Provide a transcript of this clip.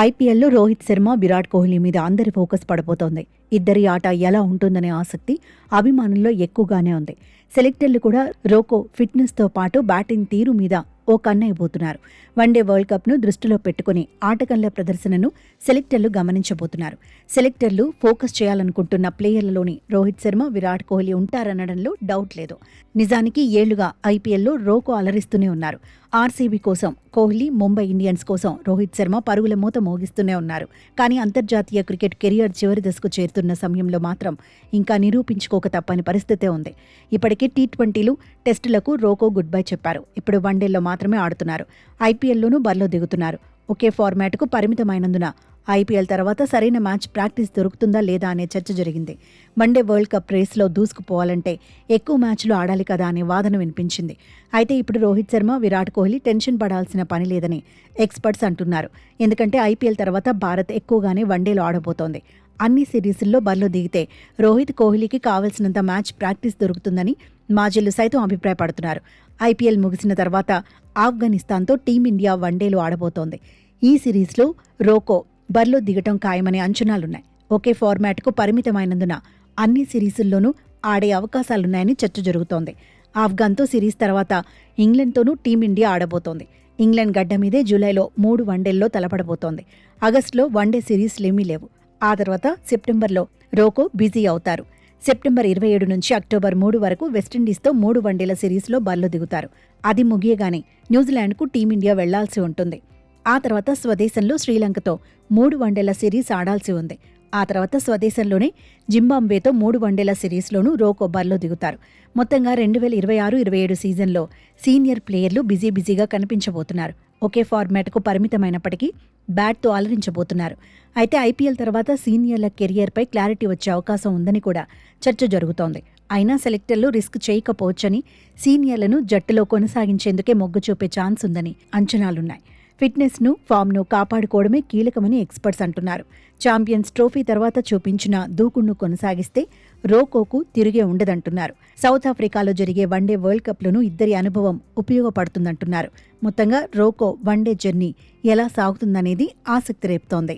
ఐపీఎల్లో రోహిత్ శర్మ, విరాట్ కోహ్లీ మీద అందరి ఫోకస్ పడిపోతోంది. ఇద్దరి ఆట ఎలా ఉంటుందనే ఆసక్తి అభిమానుల్లో ఎక్కువగానే ఉంది. సెలెక్టర్లు కూడా రోకో ఫిట్నెస్తో పాటు బ్యాటింగ్ తీరు మీద ఓ కన్నైపోతున్నారు. వన్డే వరల్డ్ కప్ను దృష్టిలో పెట్టుకుని ఆటగాళ్ల ప్రదర్శనను సెలెక్టర్లు గమనించబోతున్నారు. సెలెక్టర్లు ఫోకస్ చేయాలనుకుంటున్న ప్లేయర్లలోని రోహిత్ శర్మ, విరాట్ కోహ్లీ ఉంటారనడంలో డౌట్ లేదు. నిజానికి ఏళ్లుగా ఐపీఎల్లో రోకో అలరిస్తూనే ఉన్నారు. ఆర్సీబీ కోసం కోహ్లీ, ముంబై ఇండియన్స్ కోసం రోహిత్ శర్మ పరుగుల మూత మోగిస్తూనే ఉన్నారు. కానీ అంతర్జాతీయ క్రికెట్ కెరియర్ చివరి దశకు చేరుతున్న సమయంలో మాత్రం ఇంకా నిరూపించుకోక తప్పని పరిస్థితే ఉంది. ఇప్పటికే టీ20లు, టెస్టులకు రోకో గుడ్ బై చెప్పారు. ఇప్పుడు వన్డేల్లో మాత్రమే ఆడుతున్నారు. ఐపీఎల్లోనూ బరిలో దిగుతున్నారు. ఒకే ఫార్మాట్కు పరిమితమైనందున ఐపీఎల్ తర్వాత సరైన మ్యాచ్ ప్రాక్టీస్ దొరుకుతుందా లేదా అనే చర్చ జరిగింది. వన్డే వరల్డ్ కప్ రేస్లో దూసుకుపోవాలంటే ఎక్కువ మ్యాచ్లు ఆడాలి కదా అనే వాదన వినిపించింది. అయితే ఇప్పుడు రోహిత్ శర్మ, విరాట్ కోహ్లీ టెన్షన్ పడాల్సిన పని లేదని ఎక్స్పర్ట్స్ అంటున్నారు. ఎందుకంటే ఐపీఎల్ తర్వాత భారత్ ఎక్కువగానే వన్డేలు ఆడబోతోంది. అన్ని సిరీస్ల్లో బరిలో దిగితే రోహిత్, కోహ్లీకి కావలసినంత మ్యాచ్ ప్రాక్టీస్ దొరుకుతుందని మాజీలు సైతం అభిప్రాయపడుతున్నారు. ఐపీఎల్ ముగిసిన తర్వాత ఆఫ్ఘనిస్తాన్తో టీమిండియా వన్డేలు ఆడబోతోంది. ఈ సిరీస్లో రోకో బరిలో దిగటం ఖాయమనే అంచనాలున్నాయి. ఒకే ఫార్మాట్కు పరిమితమైనందున అన్ని సిరీసుల్లోనూ ఆడే అవకాశాలున్నాయని చర్చ జరుగుతోంది. ఆఫ్ఘన్తో సిరీస్ తర్వాత ఇంగ్లండ్తోనూ టీమిండియా ఆడబోతోంది. ఇంగ్లండ్ గడ్డ మీదే జూలైలో 3 వన్డేల్లో తలపడబోతోంది. ఆగస్టులో వన్డే సిరీస్లేమీ లేవు. ఆ తర్వాత సెప్టెంబర్లో రోకో బిజీ అవుతారు. సెప్టెంబర్ 27 నుంచి అక్టోబర్ 3 వరకు వెస్టిండీస్తో 3 వన్డేల సిరీస్లో బరిలో దిగుతారు. అది ముగియగానే న్యూజిలాండ్కు టీమిండియా వెళ్లాల్సి ఉంటుంది. ఆ తర్వాత స్వదేశంలో శ్రీలంకతో 3 వన్డేల సిరీస్ ఆడాల్సి ఉంది. ఆ తర్వాత స్వదేశంలోనే జింబాబ్వేతో 3 వన్డేల సిరీస్లోనూ రోకో బరిలో దిగుతారు. మొత్తంగా 2026-27 సీజన్లో సీనియర్ ప్లేయర్లు బిజీగా కనిపించబోతున్నారు. ఒకే ఫార్మాట్కు పరిమితమైనప్పటికీ బ్యాట్తో అలరించబోతున్నారు. అయితే ఐపీఎల్ తర్వాత సీనియర్ల కెరియర్పై క్లారిటీ వచ్చే అవకాశం ఉందని కూడా చర్చ జరుగుతోంది. అయినా సెలెక్టర్లు రిస్క్ చేయకపోవచ్చని, సీనియర్లను జట్టులో కొనసాగించేందుకే మొగ్గు చూపే ఛాన్స్ ఉందని అంచనాలున్నాయి. ఫిట్నెస్ను, ఫామ్ను కాపాడుకోవడమే కీలకమని ఎక్స్పర్ట్స్ అంటున్నారు. ఛాంపియన్స్ ట్రోఫీ తర్వాత చూపించిన దూకుడును కొనసాగిస్తే రోకోకు తిరిగే ఉండదంటున్నారు. సౌత్ ఆఫ్రికాలో జరిగే వన్డే వరల్డ్ కప్లోనూ ఇద్దరి అనుభవం ఉపయోగపడుతుందంటున్నారు. మొత్తంగా రోకో వన్డే జర్నీ ఎలా సాగుతుందనేది ఆసక్తి రేపుతోంది.